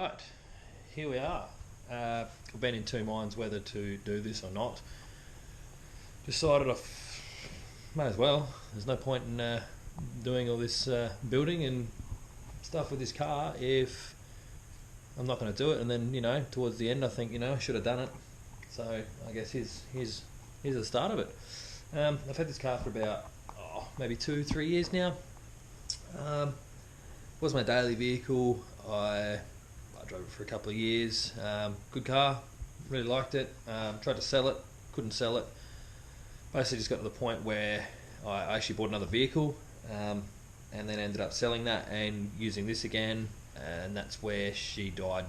Right, here we are. I've been in two minds whether to do this or not. Decided might as well. There's no point in doing all this building and stuff with this car if I'm not going to do it. And then, towards the end, I think, I should have done it. So I guess here's the start of it. I've had this car for about maybe 2-3 years now. Was my daily vehicle. I drove it for a couple of years. Good car, really liked it. Tried to sell it, couldn't sell it. Basically just got to the point where I actually bought another vehicle, and then ended up selling that and using this again, and that's where she died.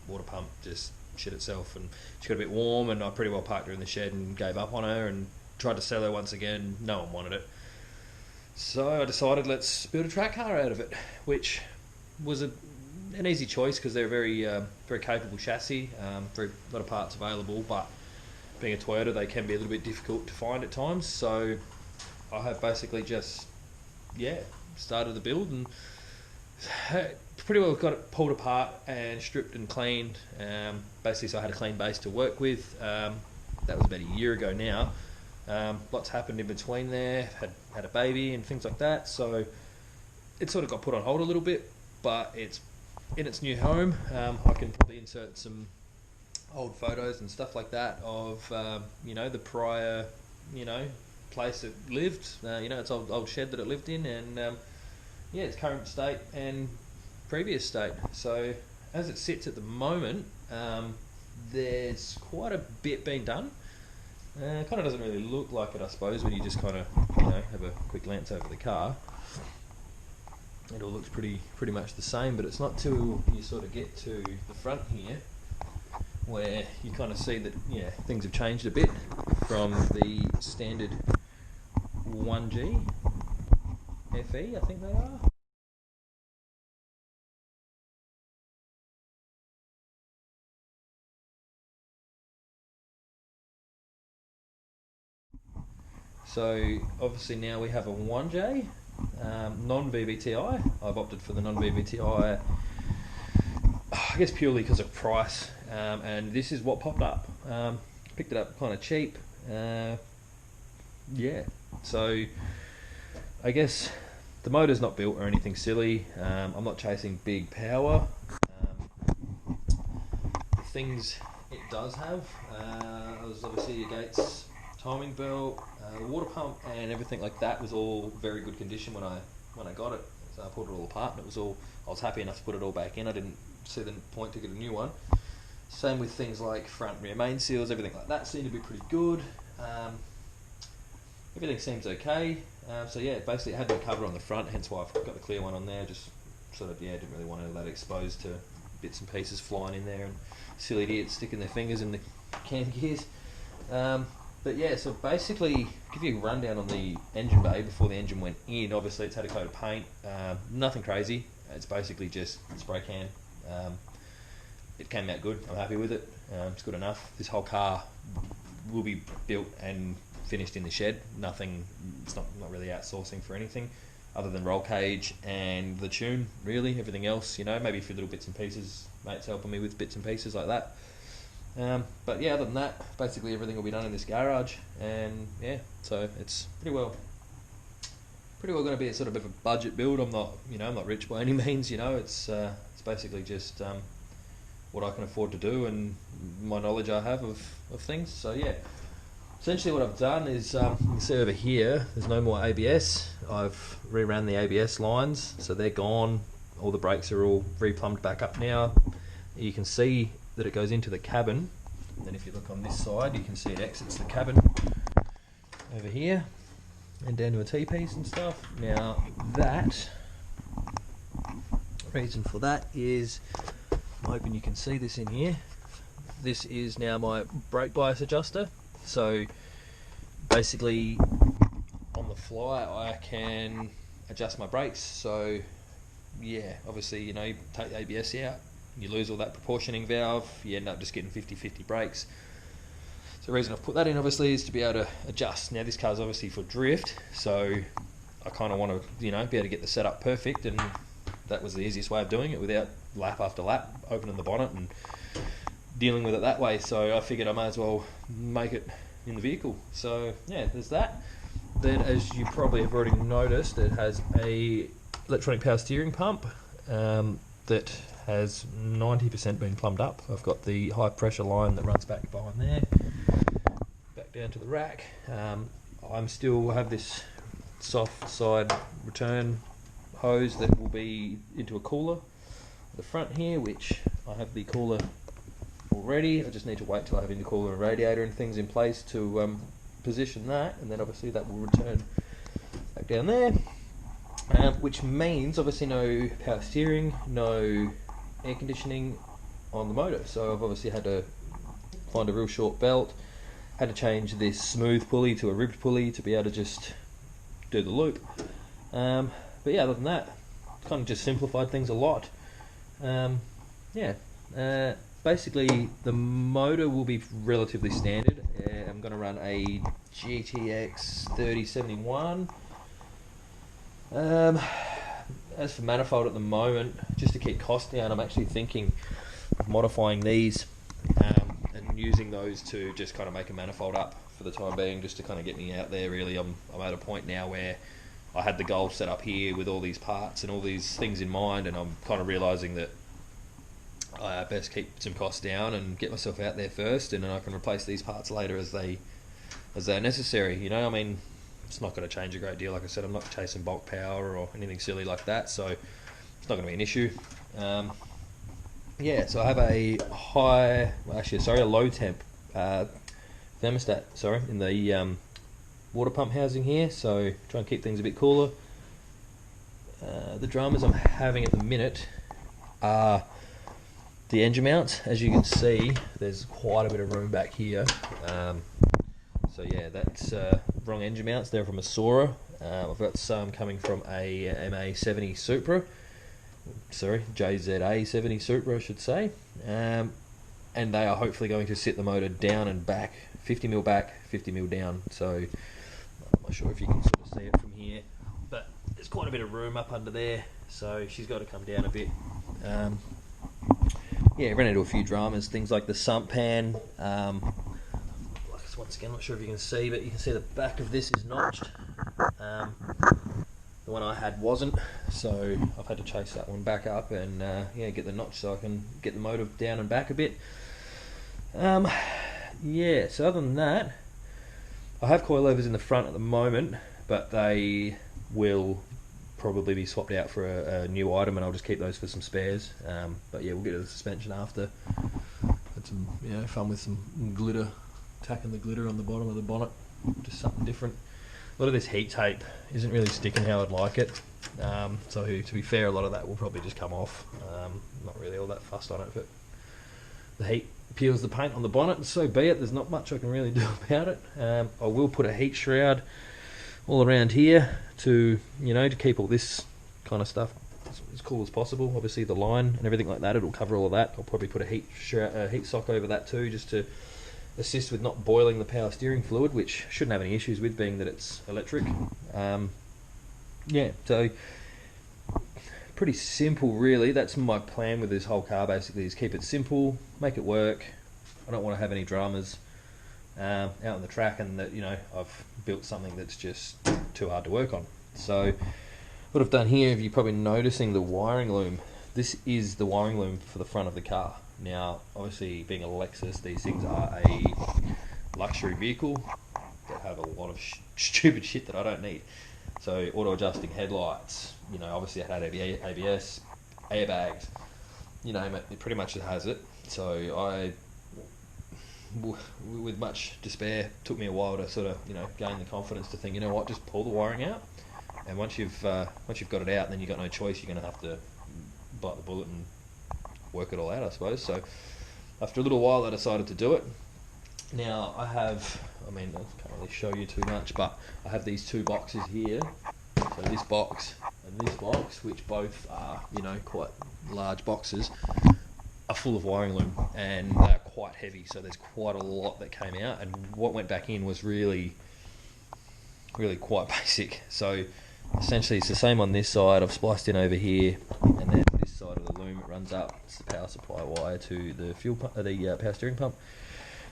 Water pump just shit itself, and she got a bit warm, and I pretty well parked her in the shed and gave up on her and tried to sell her once again. No one wanted it. So I decided, let's build a track car out of it, which was an easy choice because they're a very capable chassis, very a lot of parts available, but being a Toyota, they can be a little bit difficult to find at times. So I have basically just started the build and pretty well got it pulled apart and stripped and cleaned. Basically, so I had a clean base to work with. That was about a year ago now. Lots happened in between there. Had a baby and things like that, so it sort of got put on hold a little bit. But it's in its new home. I can probably insert some old photos and stuff like that of the prior place it lived. It's old shed that it lived in, and its current state and previous state. So as it sits at the moment, there's quite a bit being done. It kind of doesn't really look like it, I suppose, when you just kind of have a quick glance over the car. It all looks pretty much the same, but it's not till you sort of get to the front here where you kind of see that things have changed a bit from the standard 1G FE, I think they are. So obviously now we have a 1J, non-VVTi. I've opted for the non-VVTi, I guess purely because of price, and this is what popped up. Picked it up kind of cheap. So I guess the motor's not built or anything silly. I'm not chasing big power. The things it does have was obviously your gates, timing belt, water pump, and everything like that was all very good condition when I got it. So I pulled it all apart, and it was all. I was happy enough to put it all back in. I didn't see the point to get a new one. Same with things like front and rear main seals, everything like that seemed to be pretty good. Everything seems okay. Basically it had no cover on the front, hence why I've got the clear one on there. Just sort of didn't really want to let it exposed to bits and pieces flying in there and silly idiots sticking their fingers in the cam gears. So basically, give you a rundown on the engine bay before the engine went in. Obviously, it's had a coat of paint, nothing crazy. It's basically just spray can. It came out good. I'm happy with it. It's good enough. This whole car will be built and finished in the shed. Nothing. It's not really outsourcing for anything other than roll cage and the tune. Really, everything else, maybe a few little bits and pieces. Mate's helping me with bits and pieces like that. Other than that, basically everything will be done in this garage, and so it's pretty well going to be a sort of a budget build. I'm not rich by any means. It's basically just what I can afford to do and my knowledge I have of things. So essentially what I've done is you can see over here there's no more ABS. I've reran the ABS lines, so they're gone. All the brakes are all replumbed back up now. You can see that it goes into the cabin, and then if you look on this side you can see it exits the cabin over here and down to a T-piece and stuff. Now that reason for that is, I'm hoping you can see this in here, this is now my brake bias adjuster. So basically on the fly I can adjust my brakes. So obviously you take the ABS out, you lose all that proportioning valve, you end up just getting 50-50 brakes. So the reason I've put that in obviously is to be able to adjust. Now this car's obviously for drift, so I kind of want to be able to get the setup perfect, and that was the easiest way of doing it without lap after lap, opening the bonnet and dealing with it that way. So I figured I may as well make it in the vehicle. So yeah, there's that. Then, as you probably have already noticed, it has a electronic power steering pump that has 90% been plumbed up. I've got the high pressure line that runs back behind there, back down to the rack. I'm still have this soft side return hose that will be into a cooler at the front here, which I have the cooler already. I just need to wait till I have intercooler and radiator and things in place to position that, and then obviously that will return back down there, which means obviously no power steering, no air conditioning on the motor. So I've obviously had to find a real short belt, had to change this smooth pulley to a ribbed pulley to be able to just do the loop. But yeah, other than that, kind of just simplified things a lot. Basically the motor will be relatively standard. I'm going to run a GTX 3071. As for manifold at the moment, just to keep costs down, I'm actually thinking of modifying these and using those to just kind of make a manifold up for the time being, just to kind of get me out there. Really, I'm at a point now where I had the goal set up here with all these parts and all these things in mind, and I'm kind of realising that I best keep some costs down and get myself out there first, and then I can replace these parts later as they're necessary. You know, I mean, it's not going to change a great deal. Like I said, I'm not chasing bulk power or anything silly like that, so it's not going to be an issue. So I have a low temp thermostat, in the water pump housing here, so try and keep things a bit cooler. The dramas I'm having at the minute are the engine mounts. As you can see, there's quite a bit of room back here. So yeah, that's wrong engine mounts. They're from a Sora. I've got some coming from a MA70 Supra. JZA70 Supra, I should say. And they are hopefully going to sit the motor down and back, 50mm back, 50mm down. So I'm not sure if you can sort of see it from here, but there's quite a bit of room up under there. So she's got to come down a bit. Ran into a few dramas, things like the sump pan. Once again, not sure if you can see, but you can see the back of this is notched. The one I had wasn't, so I've had to chase that one back up and get the notch so I can get the motor down and back a bit. So other than that, I have coilovers in the front at the moment, but they will probably be swapped out for a new item, and I'll just keep those for some spares. But yeah, we'll get to the suspension after. Had some fun with some glitter, tacking the glitter on the bottom of the bonnet, just something different. A lot of this heat tape isn't really sticking how I'd like it, so to be fair, a lot of that will probably just come off. Not really all that fussed on it, but the heat peels the paint on the bonnet, and so be it. There's not much I can really do about it. I will put a heat shroud all around here to keep all this kind of stuff as cool as possible. Obviously the line and everything like that, it'll cover all of that. I'll probably put a heat sock over that too, just to assist with not boiling the power steering fluid, which shouldn't have any issues with, being that it's electric. So pretty simple really. That's my plan with this whole car basically, is keep it simple, make it work. I don't want to have any dramas out on the track, and that I've built something that's just too hard to work on. So what I've done here, if you're probably noticing the wiring loom, this is the wiring loom for the front of the car. Now obviously, being a Lexus, these things are a luxury vehicle that have a lot of stupid shit that I don't need. So auto adjusting headlights, obviously it had ABS, airbags, you name it, it pretty much has it. So I, with much despair, took me a while to sort of gain the confidence to think, just pull the wiring out, and once you've got it out, then you've got no choice. You're going to have to bite the bullet and work it all out, I suppose. So after a little while, I decided to do it. Now I can't really show you too much, but I have these two boxes here. So this box and this box, which both are quite large boxes, are full of wiring loom, and they're quite heavy, so there's quite a lot that came out, and what went back in was really quite basic. So essentially it's the same on this side. I've spliced in over here, and then this side of the loom it runs up. It's the power supply wire to the fuel pump, the power steering pump.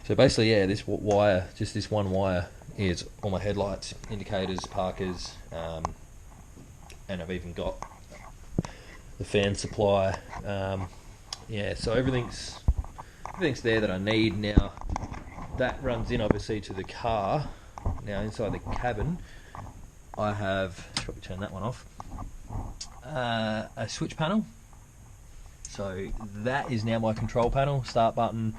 So basically, yeah, this wire, just this one wire, is all my headlights, indicators, parkers, and I've even got the fan supply. Yeah, so everything's there that I need. Now that runs in obviously to the car. Now inside the cabin I have, should probably turn that one off, a switch panel. So that is now my control panel. Start button,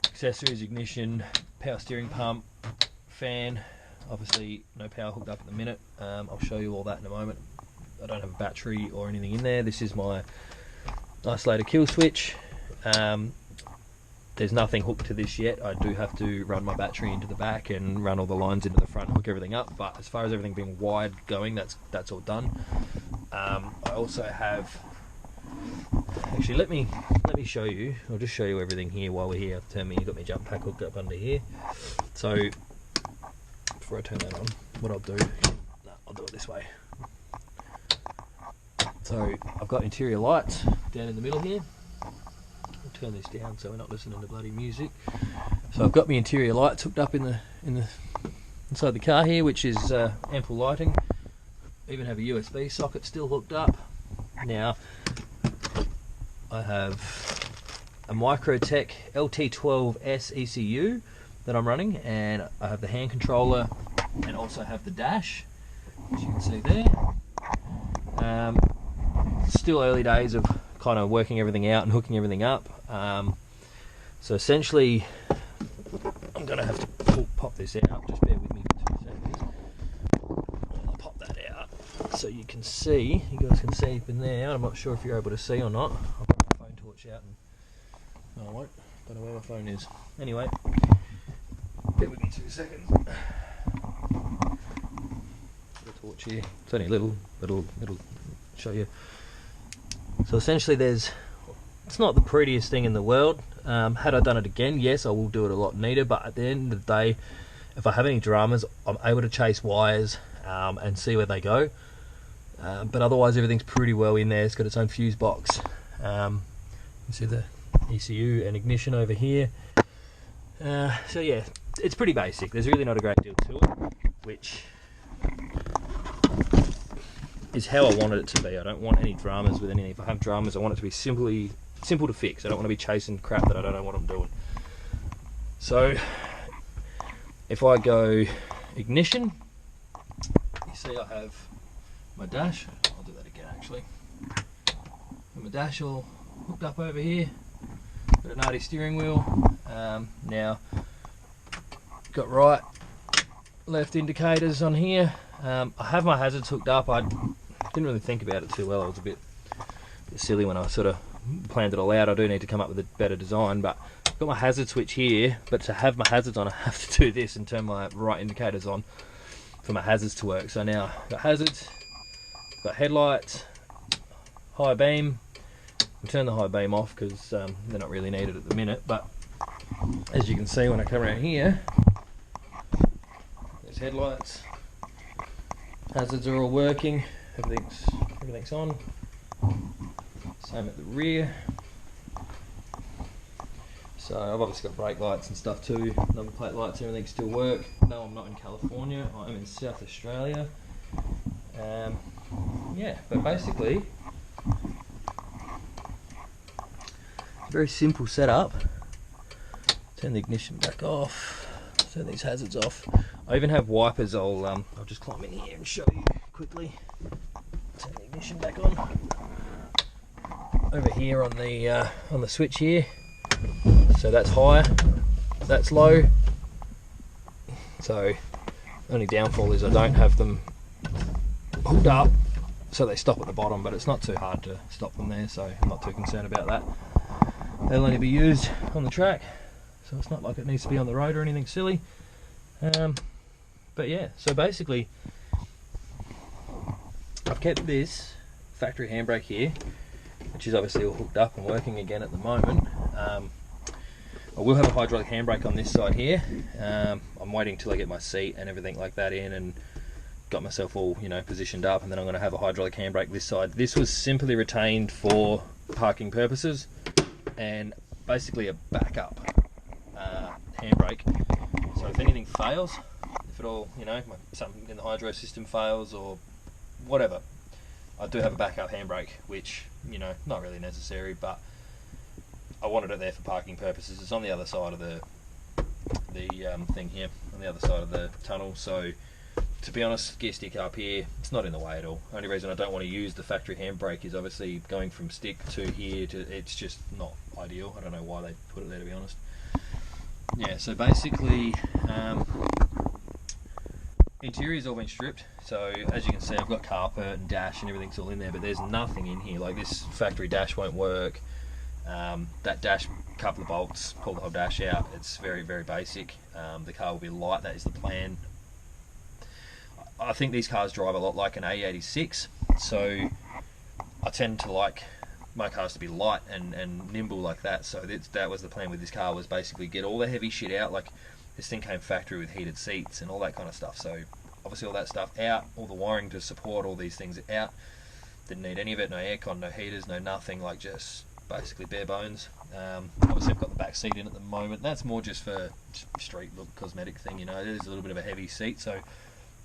accessories, ignition, power steering pump, fan. Obviously no power hooked up at the minute. I'll show you all that in a moment. I don't have a battery or anything in there. This is my isolator kill switch. There's nothing hooked to this yet. I do have to run my battery into the back and run all the lines into the front, hook everything up. But as far as everything being wired going, that's all done. I also have, actually let me show you. I'll just show you everything here while we're here. Got my jump pack hooked up under here. So before I turn that on, what I'll do, I'll do it this way. So I've got interior lights down in the middle here. I'll turn this down so we're not listening to bloody music. So I've got my interior lights hooked up in the inside the car here, which is ample lighting. Even have a USB socket still hooked up. Now I have a Microtech LT12S ECU that I'm running, and I have the hand controller and also have the dash, as you can see there. Still early days of kind of working everything out and hooking everything up. So essentially I'm going to have to pop this out. Just bear with me for 2 seconds. I'll pop that out so you can see, you guys can see up in there. I'm not sure if you're able to see or not. I'll put my phone torch out and no, I won't. Don't know where my phone is. Anyway, bear with me 2 seconds. Put a torch here. It's only a little show you. So essentially it's not the prettiest thing in the world. Had I done it again, yes, I will do it a lot neater, but at the end of the day, if I have any dramas, I'm able to chase wires and see where they go. But otherwise everything's pretty well in there. It's got its own fuse box. You see the ECU and ignition over here. So yeah, it's pretty basic. There's really not a great deal to it, which is how I wanted it to be. I don't want any dramas with anything. If I have dramas, I want it to be simple to fix. I don't want to be chasing crap that I don't know what I'm doing. So if I go ignition, you see I have my dash. I'll do that again actually. My dash all hooked up over here. Got an arty steering wheel. Now got right, left indicators on here. I have my hazards hooked up. I didn't really think about it too well. I was a bit silly when I sort of planned it all out. I do need to come up with a better design, but I've got my hazard switch here, but to have my hazards on I have to do this and turn my right indicators on for my hazards to work. So now I've got hazards, got headlights, high beam. I'll turn the high beam off because they're not really needed at the minute, but as you can see when I come around here, there's headlights, hazards are all working, everything's on. Same at the rear. So I've obviously got brake lights and stuff too, number plate lights, everything still work. No, I'm not in California, I'm in South Australia. Yeah, but basically, very simple setup. Turn the ignition back off, turn these hazards off. I even have wipers. I'll just climb in here and show you quickly. Turn the ignition back on. Over here on the switch here. So that's high, that's low. So only downfall is I don't have them hooked up, so they stop at the bottom, but it's not too hard to stop them there, so I'm not too concerned about that. They'll only be used on the track, so it's not like it needs to be on the road or anything silly. But yeah, so basically I've kept this factory handbrake here, which is obviously all hooked up and working again at the moment. I will have a hydraulic handbrake on this side here. I'm waiting till I get my seat and everything like that in and got myself all, you know, positioned up, and then I'm going to have a hydraulic handbrake this side. This was simply retained for parking purposes and basically a backup handbrake. So if anything fails, if it all, you know, something in the hydro system fails or whatever, I do have a backup handbrake, which, you know, not really necessary, but I wanted it there for parking purposes. It's on the other side of the thing here, on the other side of the tunnel. So to be honest, gear stick up here, it's not in the way at all. Only reason I don't want to use the factory handbrake is obviously going from stick to here to, it's just not ideal. I don't know why they put it there, to be honest. Yeah, so basically interior's all been stripped, so as you can see I've got carpet and dash and everything's all in there, but there's nothing in here. Like, this factory dash won't work. That dash, couple of bolts, pull the whole dash out. It's very, very basic. The car will be light, that is the plan. I think these cars drive a lot like an A86, so I tend to like my cars to be light and nimble like that. So that was the plan with this car, was basically get all the heavy shit out. Like, this thing came factory with heated seats and all that kind of stuff, so obviously all that stuff out, all the wiring to support all these things out. Didn't need any of it, no aircon, no heaters, no nothing, like just basically bare bones. Obviously I've got the back seat in at the moment. That's more just for street look, cosmetic thing, you know. It is a little bit of a heavy seat, so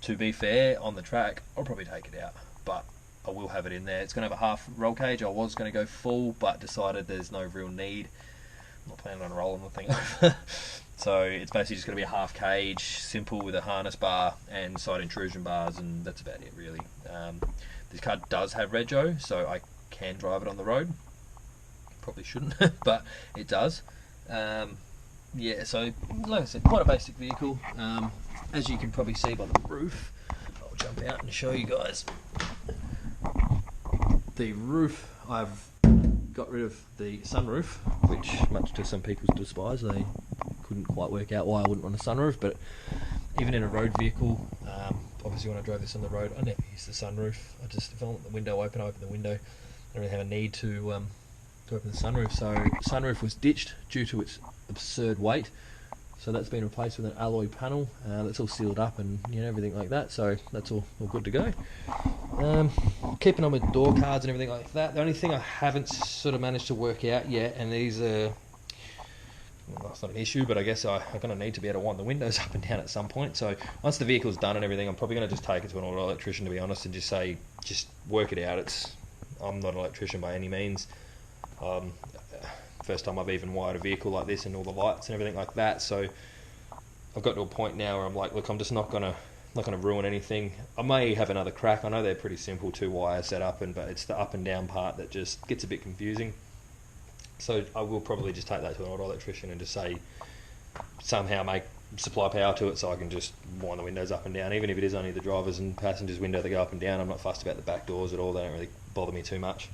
to be fair, on the track I'll probably take it out, but I will have it in there. It's going to have a half roll cage. I was going to go full, but decided there's no real need. I'm not planning on rolling the thing over. So it's basically just going to be a half cage, simple, with a harness bar and side intrusion bars, and that's about it really. This car does have rego, so I can drive it on the road. Probably shouldn't, but it does. Yeah, so like I said, quite a basic vehicle. As you can probably see by the roof, I'll jump out and show you guys. The roof, I've got rid of the sunroof, which much to some people's despise, they couldn't quite work out why I wouldn't want a sunroof, but even in a road vehicle, obviously when I drove this on the road, I never used the sunroof. I just, if I want the window open, I open the window. I don't really have a need to open the sunroof. So sunroof was ditched due to its absurd weight. So that's been replaced with an alloy panel that's all sealed up and, you know, everything like that. So that's all good to go. Keeping on with door cards and everything like that. The only thing I haven't sort of managed to work out yet, and these are, well, that's not an issue, but I guess I'm going to need to be able to wind the windows up and down at some point. So once the vehicle's done and everything, I'm probably going to just take it to an auto electrician, to be honest, and just say, just work it out. I'm not an electrician by any means. First time I've even wired a vehicle like this and all the lights and everything like that, so I've got to a point now where I'm like, look, I'm just not gonna ruin anything. I may have another crack. I know they're pretty simple, 2 wire setup, but it's the up and down part that just gets a bit confusing. So I will probably just take that to an auto electrician and just say, somehow supply power to it so I can just wind the windows up and down, even if it is only the driver's and passenger's window that go up and down. I'm not fussed about the back doors at all. They don't really bother me too much.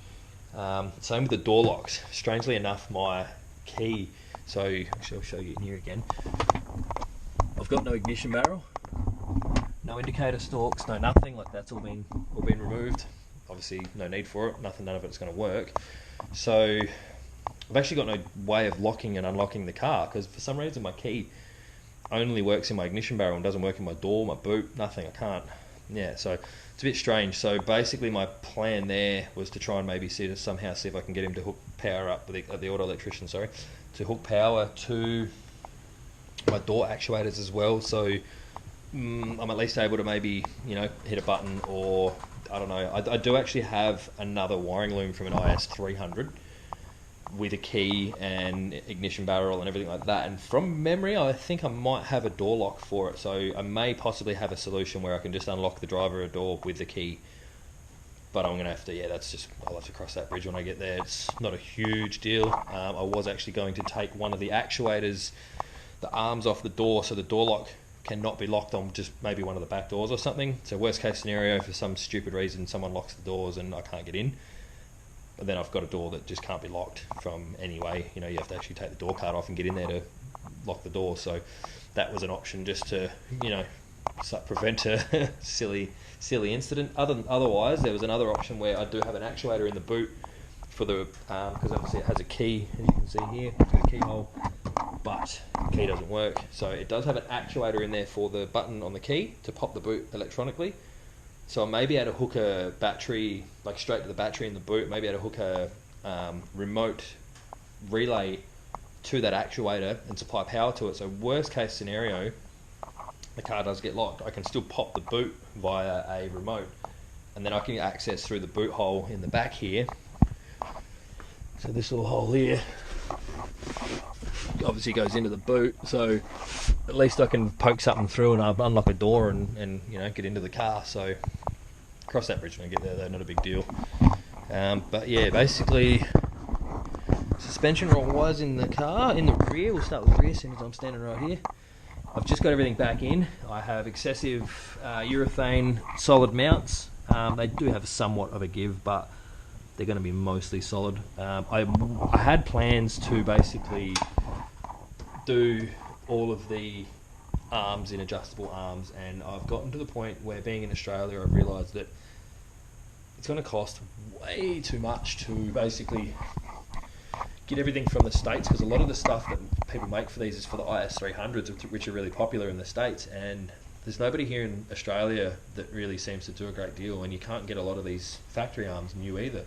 Same with the door locks. Strangely enough, my key, so actually I'll show you in here again, I've got no ignition barrel, no indicator stalks, no nothing, like that's all been removed. Obviously no need for it, none of it's going to work. So I've actually got no way of locking and unlocking the car, because for some reason my key only works in my ignition barrel and doesn't work in my door, my boot, nothing. I can't. Yeah, so it's a bit strange. So basically my plan there was to try and maybe somehow see if I can get him to hook power up, the auto electrician, sorry, to hook power to my door actuators as well. So I'm at least able to maybe, you know, hit a button, or I don't know. I do actually have another wiring loom from an IS200 with a key and ignition barrel and everything like that, and from memory I think I might have a door lock for it, so I may possibly have a solution where I can just unlock the driver door with the key. But I'm going to have to, yeah, I'll have to cross that bridge when I get there. It's not a huge deal. I was actually going to take one of the actuators, the arms off the door, so the door lock cannot be locked on just maybe one of the back doors or something. So worst case scenario, for some stupid reason someone locks the doors and I can't get in, but then I've got a door that just can't be locked from any way. You know, you have to actually take the door card off and get in there to lock the door. So that was an option, just to, you know, prevent a silly incident. Otherwise, there was another option where I do have an actuator in the boot for the, because obviously it has a key, as you can see here, it's got a keyhole, but the key doesn't work. So it does have an actuator in there for the button on the key to pop the boot electronically. So I may be able to hook a battery, like straight to the battery in the boot, maybe able to hook a remote relay to that actuator and supply power to it. So worst case scenario, the car does get locked, I can still pop the boot via a remote, and then I can access through the boot hole in the back here. So this little hole here obviously goes into the boot, so at least I can poke something through and I'll unlock a door and you know, get into the car. So cross that bridge when I get there though, not a big deal. But yeah, basically suspension roll wise in the car, in the rear, we'll start with the rear since I'm standing right here. I've just got everything back in. I have excessive urethane solid mounts. They do have somewhat of a give, but they're going to be mostly solid. I had plans to basically do all of the arms in adjustable arms, and I've gotten to the point where, being in Australia, I've realised that it's going to cost way too much to basically get everything from the States, because a lot of the stuff that people make for these is for the IS200s, which are really popular in the States, and there's nobody here in Australia that really seems to do a great deal, and you can't get a lot of these factory arms new either.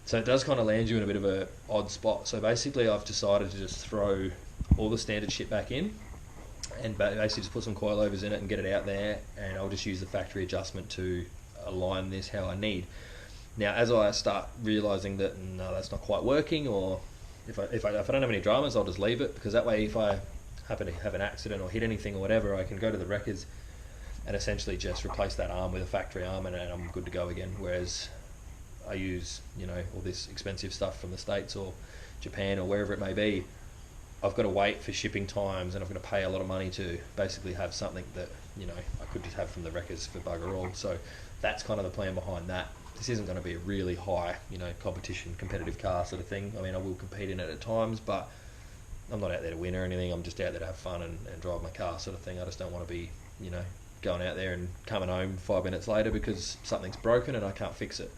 So it does kind of land you in a bit of a odd spot. So basically I've decided to just throw all the standard shit back in and basically just put some coilovers in it and get it out there, and I'll just use the factory adjustment to align this how I need. Now as I start realising that no, that's not quite working, or if I don't have any dramas, I'll just leave it, because that way if I happen to have an accident or hit anything or whatever, I can go to the wreckers and essentially just replace that arm with a factory arm, and I'm good to go again. Whereas I use, you know, all this expensive stuff from the States or Japan or wherever it may be, I've got to wait for shipping times, and I've got to pay a lot of money to basically have something that, you know, I could just have from the wreckers for bugger all. So that's kind of the plan behind that. This isn't going to be a really high, you know, competition, competitive car sort of thing. I mean, I will compete in it at times, but I'm not out there to win or anything. I'm just out there to have fun and drive my car sort of thing. I just don't want to be, you know, going out there and coming home 5 minutes later because something's broken and I can't fix it.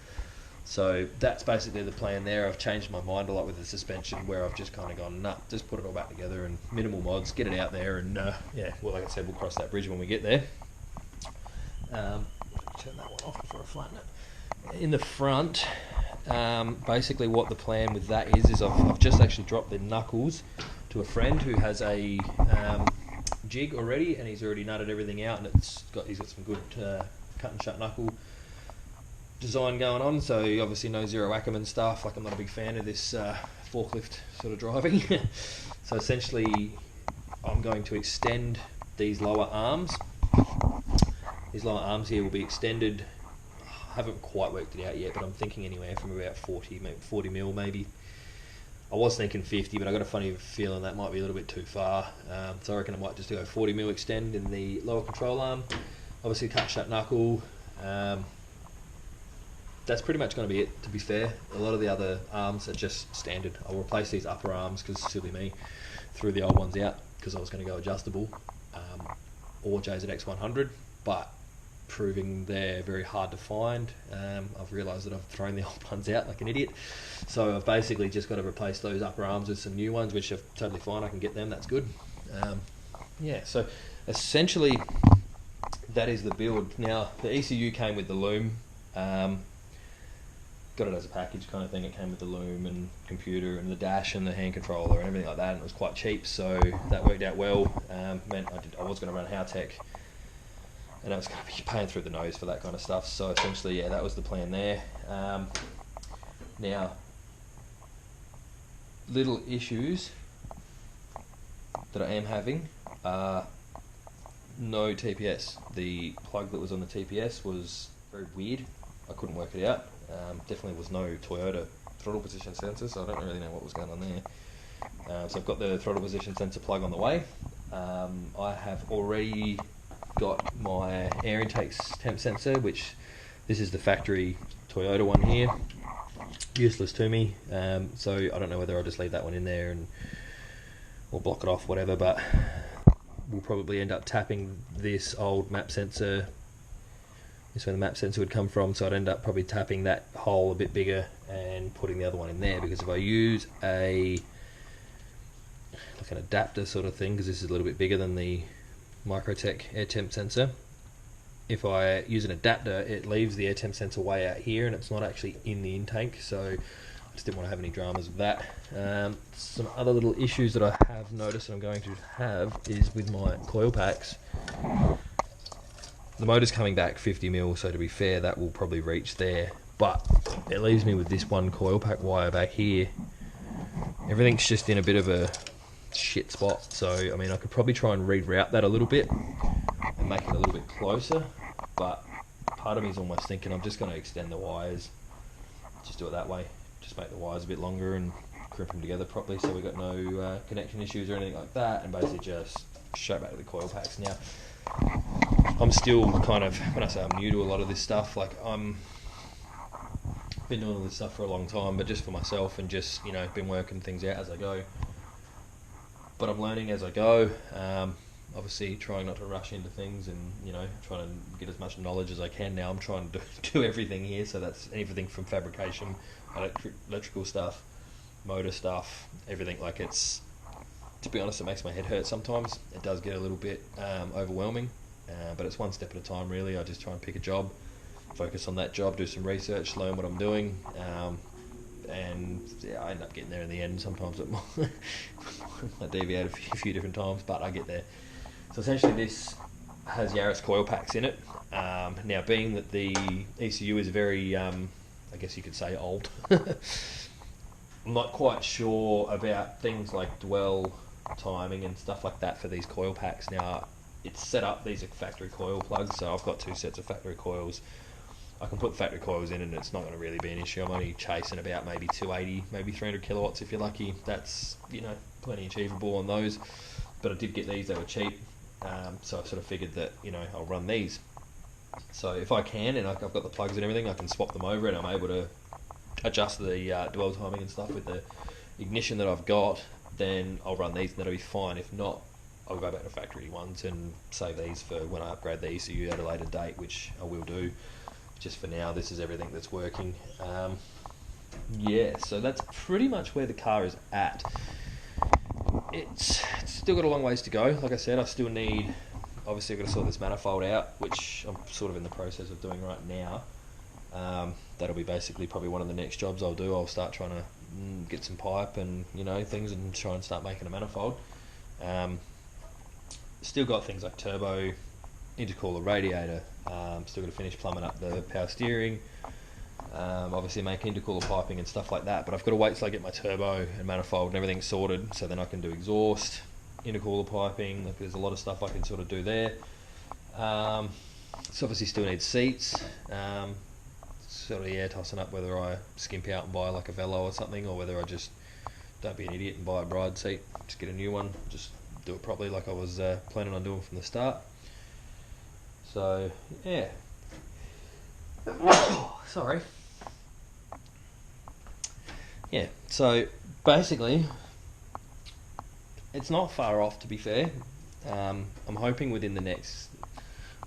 So that's basically the plan there. I've changed my mind a lot with the suspension, where I've just kind of gone, nah, just put it all back together and minimal mods, get it out there, and yeah, well, like I said, we'll cross that bridge when we get there. Turn that one off before I flatten it. In the front, basically what the plan with that is I've just actually dropped the knuckles to a friend who has a jig already, and he's already nutted everything out, and he's got some good cut and shut knuckle design going on. So he obviously knows Zero Ackerman stuff. Like, I'm not a big fan of this forklift sort of driving. So essentially I'm going to extend these lower arms. These lower arms here will be extended, I haven't quite worked it out yet, but I'm thinking anywhere from about 40 mil maybe. I was thinking 50, but I got a funny feeling that might be a little bit too far. So I reckon I might just go 40 mil extend in the lower control arm. Obviously cut shut knuckle. That's pretty much going to be it, to be fair. A lot of the other arms are just standard. I'll replace these upper arms, because silly me, threw the old ones out because I was going to go adjustable or JZX100, but proving they're very hard to find. I've realised that I've thrown the old ones out like an idiot, so I've basically just got to replace those upper arms with some new ones, which are totally fine. I can get them, that's good. Yeah, so essentially that is the build. Now the ECU came with the loom, got it as a package kind of thing. It came with the loom and computer and the dash and the hand controller and everything like that, and it was quite cheap, so that worked out well. Meant I was going to run Howtech, and I was going to be paying through the nose for that kind of stuff. So essentially, yeah, that was the plan there. Now, little issues that I am having are no TPS. The plug that was on the TPS was very weird. I couldn't work it out. Definitely was no Toyota throttle position sensor, so I don't really know what was going on there. So I've got the throttle position sensor plug on the way. I have already got my air intake temp sensor, which this is the factory Toyota one here. Useless to me, so I don't know whether I'll just leave that one in there or block it off, whatever, but we'll probably end up tapping this old map sensor. This is where the map sensor would come from, so I'd end up probably tapping that hole a bit bigger and putting the other one in there, because if I use like an adapter sort of thing, because this is a little bit bigger than the Microtech air temp sensor, if I use an adapter, it leaves the air temp sensor way out here and it's not actually in the intake, so I just didn't want to have any dramas with that. Some other little issues that I have noticed that I'm going to have is with my coil packs. The motor's coming back 50 mil, so to be fair, that will probably reach there, but it leaves me with this one coil pack wire back here. Everything's just in a bit of a shit spot, so I mean I could probably try and reroute that a little bit and make it a little bit closer, but part of me is almost thinking I'm just going to extend the wires, just do it that way, just make the wires a bit longer and crimp them together properly so we've got no connection issues or anything like that, and basically just straight back to the coil packs. Now I'm still kind of, when I say I'm new to a lot of this stuff, like I'm been doing all this stuff for a long time, but just for myself and just, you know, been working things out as I go, but I'm learning as I go. Obviously trying not to rush into things and, you know, trying to get as much knowledge as I can now. I'm trying to do everything here, so that's everything from fabrication, electrical stuff, motor stuff, everything. Like, it's, to be honest, it makes my head hurt sometimes. It does get a little bit overwhelming, but it's one step at a time really. I just try and pick a job, focus on that job, do some research, learn what I'm doing, and yeah, I end up getting there in the end. Sometimes it might deviate a few different times, but I get there. So essentially this has Yaris coil packs in it. Now, being that the ECU is very, I guess you could say, old, I'm not quite sure about things like dwell timing and stuff like that for these coil packs. Now, it's set up, these are factory coil plugs, so I've got 2 sets of factory coils. I can put factory coils in and it's not going to really be an issue. I'm only chasing about maybe 280, maybe 300 kilowatts if you're lucky. That's, you know, plenty achievable on those. But I did get these, they were cheap. So I sort of figured that, you know, I'll run these. So if I can, and I've got the plugs and everything, I can swap them over and I'm able to adjust the dwell timing and stuff with the ignition that I've got, then I'll run these and that'll be fine. If not, I'll go back to factory ones and save these for when I upgrade the ECU at a later date, which I will do. Just for now, this is everything that's working. Yeah, so that's pretty much where the car is at. It's still got a long ways to go. Like I said, I still need, obviously I've got to sort this manifold out, which I'm sort of in the process of doing right now. That'll be basically probably one of the next jobs I'll do. I'll start trying to get some pipe and, you know, things, and try and start making a manifold. Still got things like turbo, intercooler, radiator. Still got to finish plumbing up the power steering. Obviously make intercooler piping and stuff like that, but I've got to wait till I get my turbo and manifold and everything sorted, so then I can do exhaust, intercooler piping. Like, there's a lot of stuff I can sort of do there. So obviously still need seats. Sort of, yeah, tossing up whether I skimp out and buy like a Velo or something, or whether I just don't be an idiot and buy a bride seat, just get a new one, just do it properly like I was planning on doing from the start. So yeah. Sorry. Yeah, so basically it's not far off, to be fair. I'm hoping within the next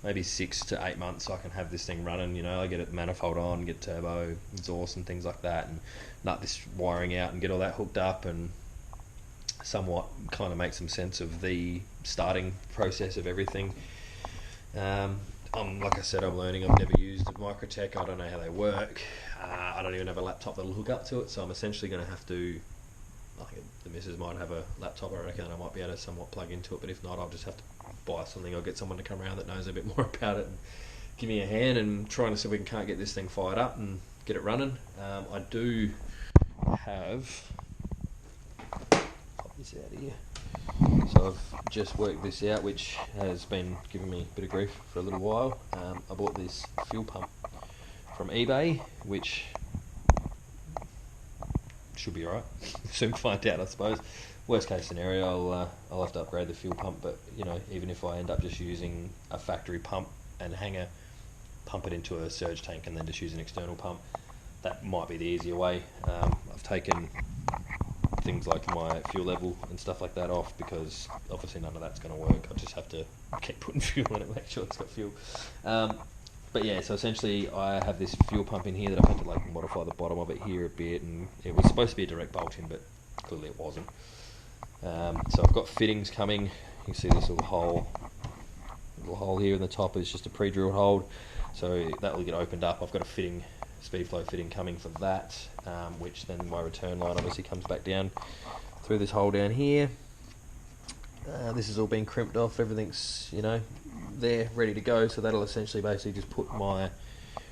maybe 6 to 8 months I can have this thing running. You know, I get it manifold on, get turbo, exhaust and things like that, and nut this wiring out and get all that hooked up, and somewhat kind of make some sense of the starting process of everything. Like I said, I'm learning. I've never used Microtech. I don't know how they work. I don't even have a laptop that'll hook up to it, so I'm essentially going to have to, I think the missus might have a laptop, I reckon, and I might be able to somewhat plug into it, but if not, I'll just have to buy something or get someone to come around that knows a bit more about it and give me a hand and trying to see if we can't get this thing fired up and get it running. I do have, pop this out of here. So I've just worked this out, which has been giving me a bit of grief for a little while. I bought this fuel pump from eBay, which should be alright. Soon find out, I suppose. Worst case scenario, I'll have to upgrade the fuel pump, but you know, even if I end up just using a factory pump and hanger, pump it into a surge tank and then just use an external pump, that might be the easier way. I've taken things like my fuel level and stuff like that off, because obviously none of that's going to work. I just have to keep putting fuel in it, make sure it's got fuel. But yeah, so essentially I have this fuel pump in here that I've had to like modify the bottom of it here a bit, and it was supposed to be a direct bolt in, but clearly it wasn't. So I've got fittings coming. You can see this little hole little hole here in the top is just a pre-drilled hole, so that will get opened up. I've got a fitting, speed flow fitting coming for that, which then my return line obviously comes back down through this hole down here. This has all been crimped off, everything's, you know, there ready to go, so that'll essentially basically just put my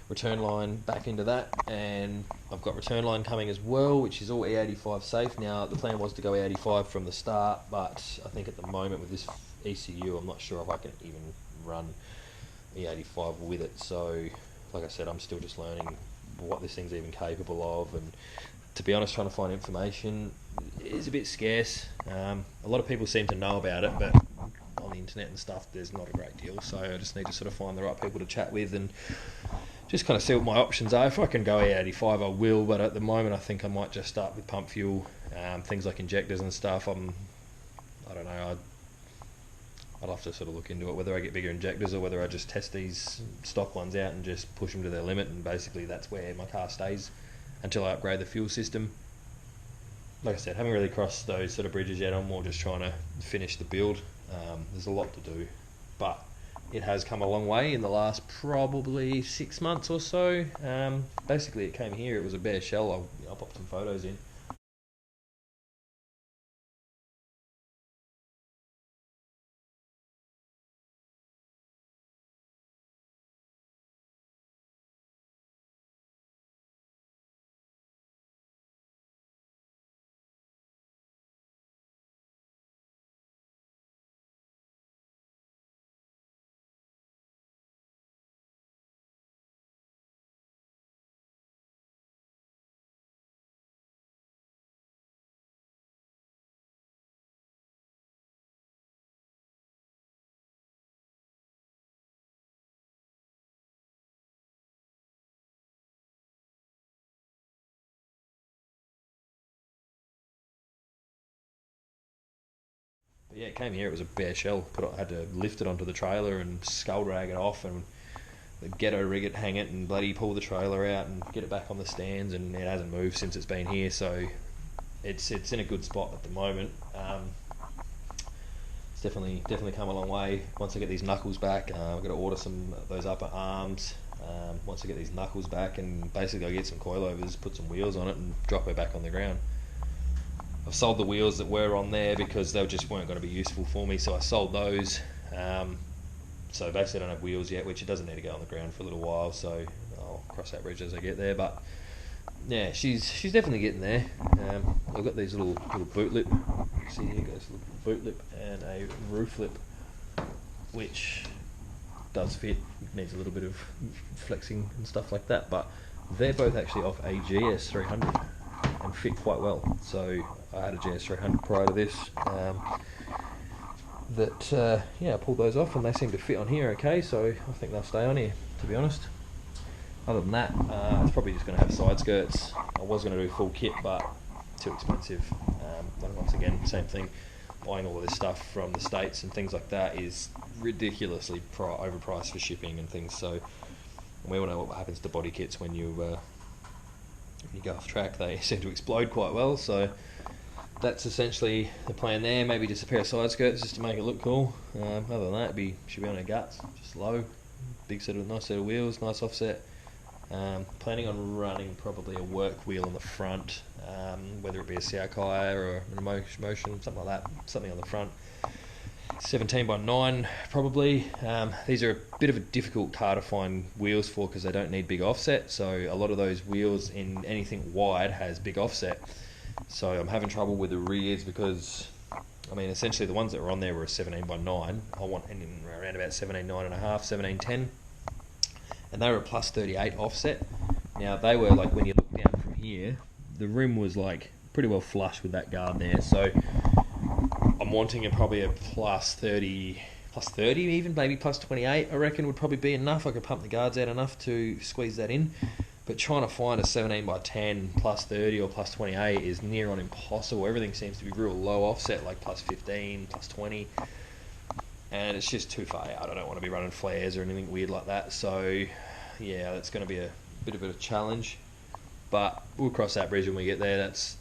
return line back into that, and I've got return line coming as well, which is all E85 safe. Now the plan was to go E85 from the start, but I think at the moment with this ECU I'm not sure if I can even run E85 with it. So like I said, I'm still just learning what this thing's even capable of, and to be honest, trying to find information is a bit scarce. A lot of people seem to know about it, but on the internet and stuff there's not a great deal, so I just need to sort of find the right people to chat with and just kind of see what my options are. If I can go E85 I will, but at the moment I think I might just start with pump fuel, things like injectors and stuff. I don't know, I'd have to sort of look into it, whether I get bigger injectors or whether I just test these stock ones out and just push them to their limit, and basically that's where my car stays until I upgrade the fuel system. Like I said, haven't really crossed those sort of bridges yet. I'm more just trying to finish the build. There's a lot to do, but it has come a long way in the last probably 6 months or so. Basically it came here, it was a bare shell. I'll pop some photos in. But yeah, it came here, it was a bare shell. I had to lift it onto the trailer and skull drag it off and the ghetto rig it, hang it, and bloody pull the trailer out and get it back on the stands, and it hasn't moved since it's been here, so it's in a good spot at the moment. It's definitely come a long way. Once I get these knuckles back, I've got to order some of those upper arms. Once I get these knuckles back, and basically I get some coilovers, put some wheels on it and drop her back on the ground. I've sold the wheels that were on there because they just weren't going to be useful for me, so I sold those. So basically I don't have wheels yet, which it doesn't need to go on the ground for a little while, so I'll cross that bridge as I get there. But yeah, she's definitely getting there. I've got these little boot lip. See here goes a little boot lip and a roof lip, which does fit. Needs a little bit of flexing and stuff like that, but they're both actually off a GS300 and fit quite well. So I had a GS300 prior to this. I pulled those off and they seem to fit on here okay, so I think they'll stay on here, to be honest. Other than that, it's probably just going to have side skirts. I was going to do full kit, but too expensive. Once again, same thing, buying all of this stuff from the States and things like that is ridiculously overpriced for shipping and things, so we all know what happens to body kits when you go off track. They seem to explode quite well, so that's essentially the plan there. Maybe just a pair of side skirts just to make it look cool. Other than that, should be on her guts, just low, nice set of wheels, nice offset. Planning on running probably a work wheel on the front, whether it be a Sakai or an Motion, something like that, something on the front. 17 by 9 probably. These are a bit of a difficult car to find wheels for because they don't need big offset, so a lot of those wheels in anything wide has big offset. So I'm having trouble with the rears because, I mean, essentially the ones that were on there were a 17 by 9. I want around about 17 9.5, 17 10, and they were a plus 38 offset. Now they were like, when you look down from here, the rim was like pretty well flush with that guard there, so I'm wanting probably a plus 30 even, maybe plus 28 I reckon would probably be enough. I could pump the guards out enough to squeeze that in, but trying to find a 17 by 10 plus 30 or plus 28 is near on impossible. Everything seems to be real low offset, like plus 15, plus 20, and it's just too far out. I don't want to be running flares or anything weird like that, so yeah, that's going to be a bit of a challenge, but we'll cross that bridge when we get there. That's,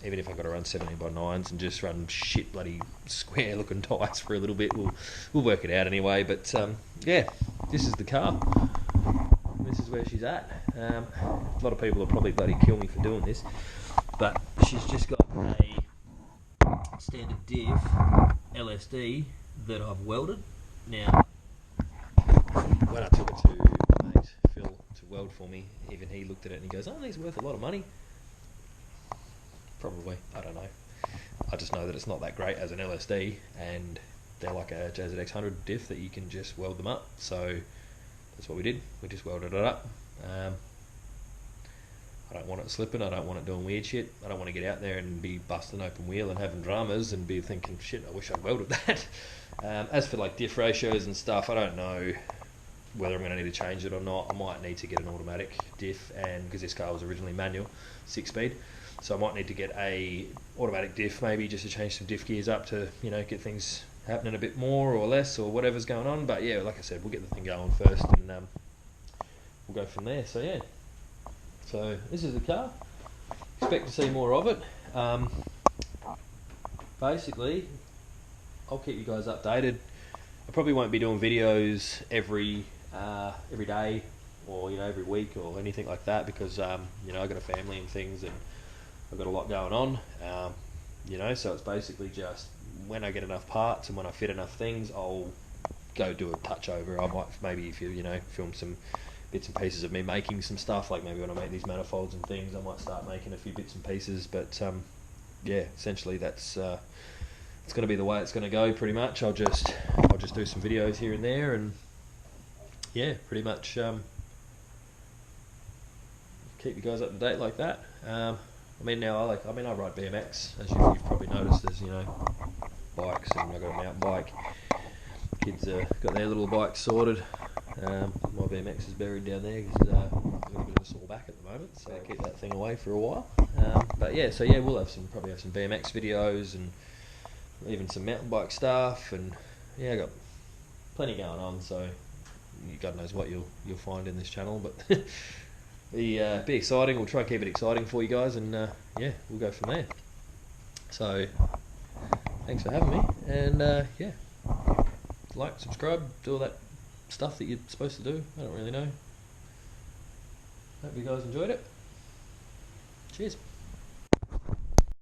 even if I've got to run 17x9s and just run shit bloody square looking tyres for a little bit, we'll work it out anyway. But yeah, this is the car. This is where she's at. A lot of people will probably bloody kill me for doing this, but she's just got a standard diff LSD that I've welded. Now, when I took it to my mate Phil to weld for me, even he looked at it and he goes, "Oh, these are worth a lot of money." Probably, I don't know. I just know that it's not that great as an LSD, and they're like a IS200 diff that you can just weld them up. So that's what we did. We just welded it up. I don't want it slipping. I don't want it doing weird shit. I don't want to get out there and be busting open wheel and having dramas and be thinking, shit, I wish I'd welded that. As for like diff ratios and stuff, I don't know whether I'm going to need to change it or not. I might need to get an automatic diff, and because this car was originally manual, 6-speed, so I might need to get a automatic diff maybe just to change some diff gears up to, you know, get things happening a bit more or less or whatever's going on. But yeah, like I said, we'll get the thing going first and we'll go from there. So yeah, so this is the car. Expect to see more of it. Basically, I'll keep you guys updated. I probably won't be doing videos every day or, you know, every week or anything like that, because you know, I've got a family and things and I've got a lot going on. You know, so it's basically just when I get enough parts and when I fit enough things, I'll go do a touch over. I might maybe, if you know, film some bits and pieces of me making some stuff, like maybe when I make these manifolds and things, I might start making a few bits and pieces. But yeah, essentially that's it's going to be the way it's going to go pretty much. I'll just do some videos here and there, and yeah, pretty much keep you guys up to date like that. I mean, now I ride BMX, as you've probably noticed. There's, you know, bikes, and I've got a mountain bike. Kids got their little bikes sorted. My BMX is buried down there because I've got a bit of a sore back at the moment, so I keep that thing away for a while. But yeah, so yeah, we'll probably have some BMX videos and even some mountain bike stuff, and yeah, I got plenty going on. So God knows what you'll find in this channel, but be exciting. We'll try and keep it exciting for you guys, and yeah, we'll go from there. So thanks for having me, and yeah, like, subscribe, do all that stuff that you're supposed to do. I don't really know. Hope you guys enjoyed it. Cheers.